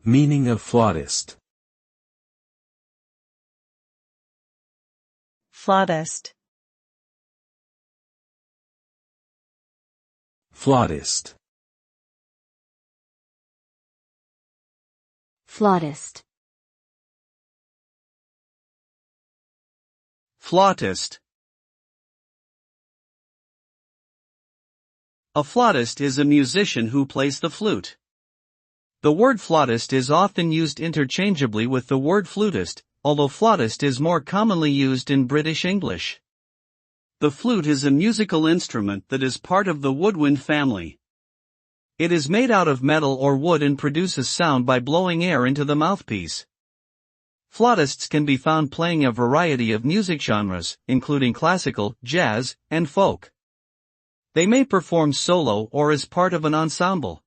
Meaning of flautist. Flautist. Flautist. Flautist. Flautist. A flautist is a musician who plays the flute. The word flautist is often used interchangeably with the word flutist, although flautist is more commonly used in British English. The flute is a musical instrument that is part of the woodwind family. It is made out of metal or wood and produces sound by blowing air into the mouthpiece. Flautists can be found playing a variety of music genres, including classical, jazz, and folk. They may perform solo or as part of an ensemble.